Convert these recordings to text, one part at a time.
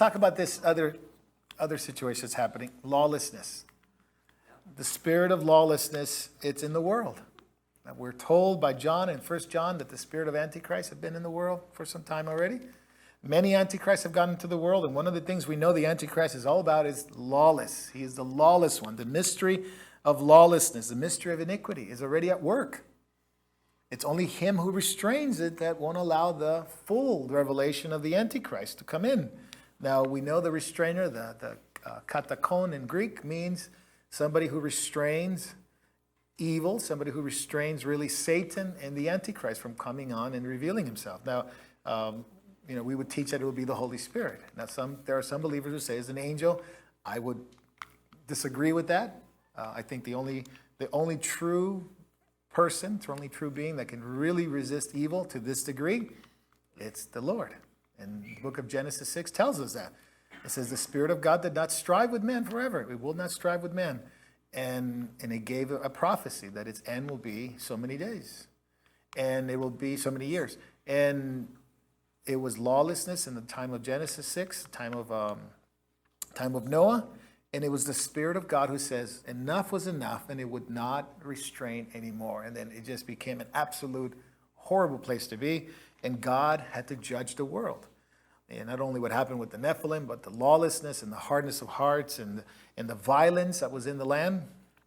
talk about this other situation that's happening. Lawlessness. The spirit of lawlessness, it's in the world. Now, we're told by John in 1 John that the spirit of Antichrist have been in the world for some time already. Many Antichrists have gotten into the world, and one of the things we know the Antichrist is all about is lawless. He is the lawless one. The mystery of lawlessness, the mystery of iniquity is already at work. It's only him who restrains it that won't allow the full revelation of the Antichrist to come in. Now, we know the restrainer, the katakon in Greek, means somebody who restrains evil, somebody who restrains really Satan and the Antichrist from coming on and revealing himself. Now, we would teach that it would be the Holy Spirit. Now, there are some believers who say it's an angel. I would disagree with that. I think the only true person, the only true being that can really resist evil to this degree, it's the Lord. And the book of Genesis 6 tells us that. It says the Spirit of God did not strive with man forever. It will not strive with man. And it gave a prophecy that its end will be so many days. And it will be so many years. And it was lawlessness in the time of Genesis 6, time of Noah. And it was the Spirit of God who says enough was enough, and it would not restrain anymore. And then it just became an absolute horrible place to be. And God had to judge the world. And not only what happened with the Nephilim, but the lawlessness and the hardness of hearts and the violence that was in the land.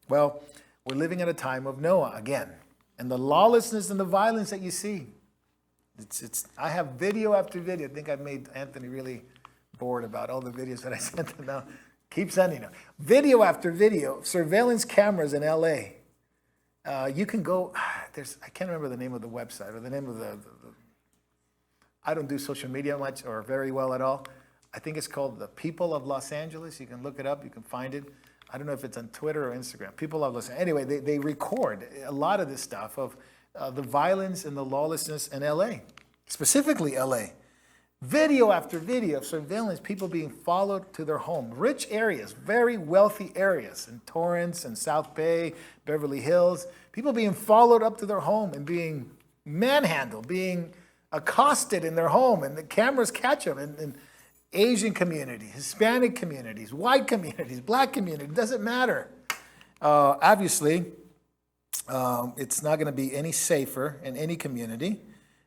Well, we're living at a time of Noah again. And the lawlessness and the violence that you see. I have video after video. I think I've made Anthony really bored about all the videos that I sent him now. Keep sending them. Video after video. Surveillance cameras in L.A. You can go, I can't remember the name of the website or the name of the I don't do social media much or very well at all. I think it's called The People of Los Angeles. You can look it up. You can find it. I don't know if it's on Twitter or Instagram. People of Los Angeles. Anyway, they record a lot of this stuff of the violence and the lawlessness in L.A., specifically L.A. Video after video of surveillance, people being followed to their home. Rich areas, very wealthy areas in Torrance and South Bay, Beverly Hills. People being followed up to their home and being manhandled, being accosted in their home, and the cameras catch them. And Asian communities, Hispanic communities, white communities, black communities, doesn't matter. Obviously, it's not going to be any safer in any community.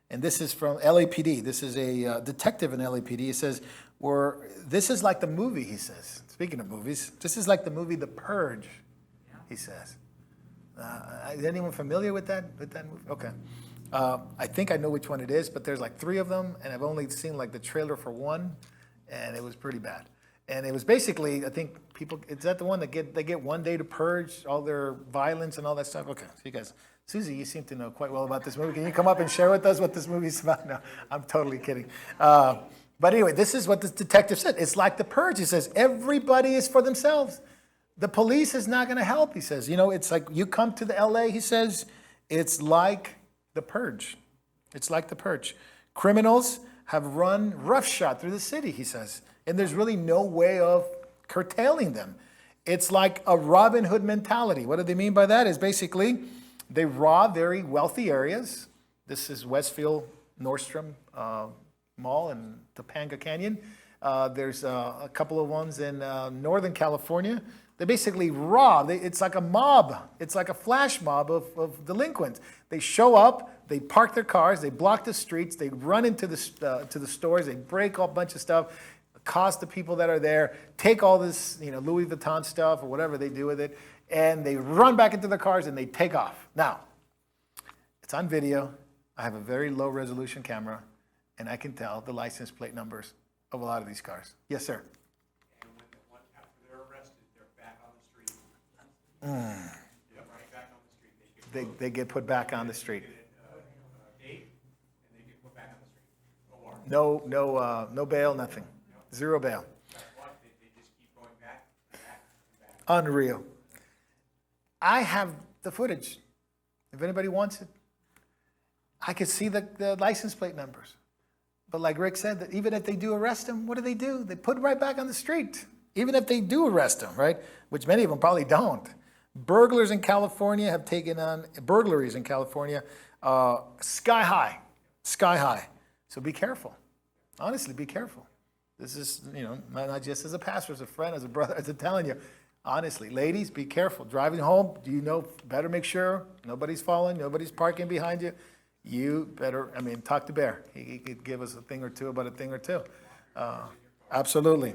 And this is from LAPD. This is a detective in LAPD. He says, this is like the movie, he says. Speaking of movies, this is like the movie The Purge, he says. Is anyone familiar with that movie? Okay. I think I know which one it is, but there's like 3 of them, and I've only seen like the trailer for one, and it was pretty bad. And it was basically, I think is that the one that they get 1 day to purge all their violence and all that stuff? Okay, so you guys, Susie, you seem to know quite well about this movie. Can you come up and share with us what this movie's about? No, I'm totally kidding. But anyway, this is what this detective said. It's like The Purge. He says, everybody is for themselves. The police is not going to help, he says. It's like you come to the LA, he says, it's like The Purge. It's like The Purge. Criminals have run roughshod through the city, he says, and there's really no way of curtailing them. It's like a Robin Hood mentality. What do they mean by that? Is basically they rob very wealthy areas. This is Westfield Nordstrom Mall in Topanga Canyon. There's a couple of ones in Northern California. They basically rob. It's like a mob. It's like a flash mob of delinquents. They show up, they park their cars, they block the streets, they run into the stores, they break a bunch of stuff, accost the people that are there, take all this Louis Vuitton stuff or whatever they do with it, and they run back into their cars and they take off. Now, it's on video. I have a very low resolution camera, and I can tell the license plate numbers of a lot of these cars. Yes, sir. Right back on the street. They get put back on the street. Date, and they get put back on the street. No warrant. No bail, nothing. Zero bail. That's what they just keep going back. Unreal. I have the footage. If anybody wants it, I could see the license plate numbers. But like Rick said, that even if they do arrest them, what do? They put them right back on the street. Even if they do arrest them, right? Which many of them probably don't. Burglars in California have taken on burglaries in California sky high. So be careful. Honestly, be careful. This is, not just as a pastor, as a friend, as a brother, as I'm telling you. Honestly, ladies, be careful. Driving home, better make sure nobody's following, nobody's parking behind you. You better, talk to Bear. He could give us a thing or two about a thing or two. Absolutely.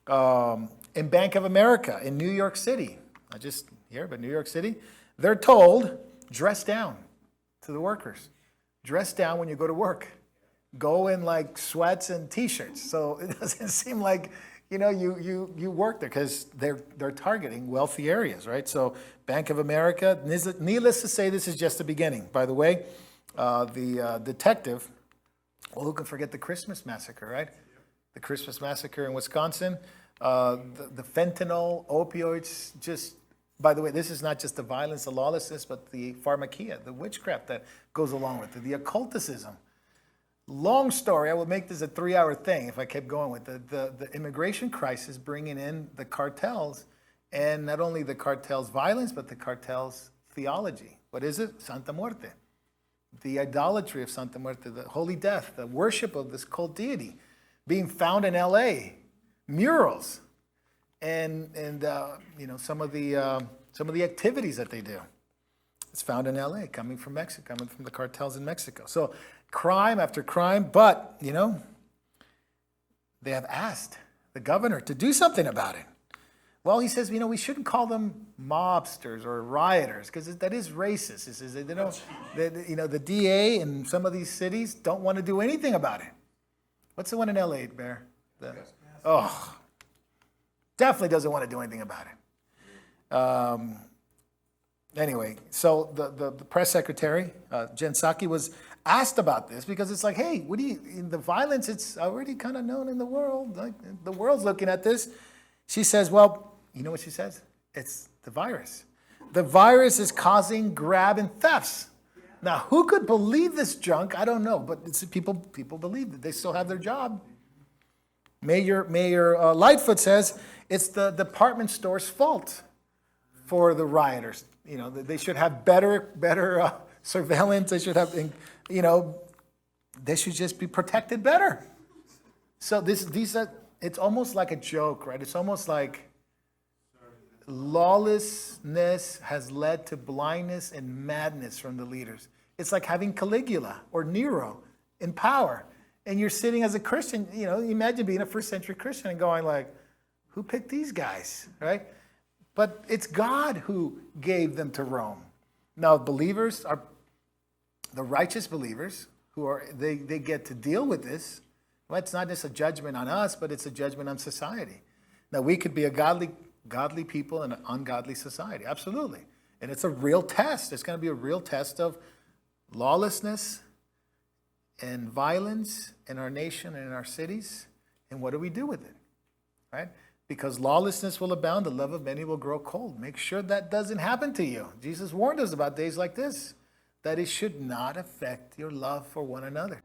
In Bank of America, in New York City, not just here, but New York City, they're told, dress down to the workers. Dress down when you go to work. Go in like sweats and T-shirts. So it doesn't seem like, you work there, because they're targeting wealthy areas, right? So Bank of America, needless to say, this is just the beginning. By the way, the detective, who can forget the Christmas massacre, right? The Christmas massacre in Wisconsin, the fentanyl, opioids, by the way, this is not just the violence, the lawlessness, but the pharmakia, the witchcraft that goes along with it, the occulticism. Long story, I would make this a 3-hour thing if I kept going with it. The immigration crisis bringing in the cartels, and not only the cartels' violence, but the cartels' theology. What is it? Santa Muerte. The idolatry of Santa Muerte, the holy death, the worship of this cult deity being found in L.A., murals, and some of the activities that they do. It's found in L.A., coming from Mexico, coming from the cartels in Mexico. So crime after crime, but, they have asked the governor to do something about it. Well, he says, we shouldn't call them mobsters or rioters, because that is racist. He says, the DA in some of these cities don't want to do anything about it. What's the one in L.A., Bear? Definitely doesn't want to do anything about it. Anyway, so the press secretary, Jen Psaki, was asked about this, because it's like, hey, the violence, it's already kind of known in the world. Like, the world's looking at this. She says, well, you know what she says? It's the virus. The virus is causing grab and thefts. Now, who could believe this junk? I don't know, but people believe that they still have their job. Mayor Lightfoot says it's the department store's fault for the rioters. They should have better surveillance. They should have, they should just be protected better. So it's almost like a joke, right? It's almost like lawlessness has led to blindness and madness from the leaders. It's like having Caligula or Nero in power. And you're sitting as a Christian, imagine being a first century Christian and going like, who picked these guys, right? But it's God who gave them to Rome. Now, believers are the righteous believers they get to deal with this. Well, it's not just a judgment on us, but it's a judgment on society. Now, we could be a godly people in an ungodly society, absolutely. And it's a real test. It's going to be a real test of lawlessness and violence in our nation and in our cities. And what do we do with it, right? Because lawlessness will abound, the love of many will grow cold. Make sure that doesn't happen to you. Jesus warned us about days like this, that it should not affect your love for one another.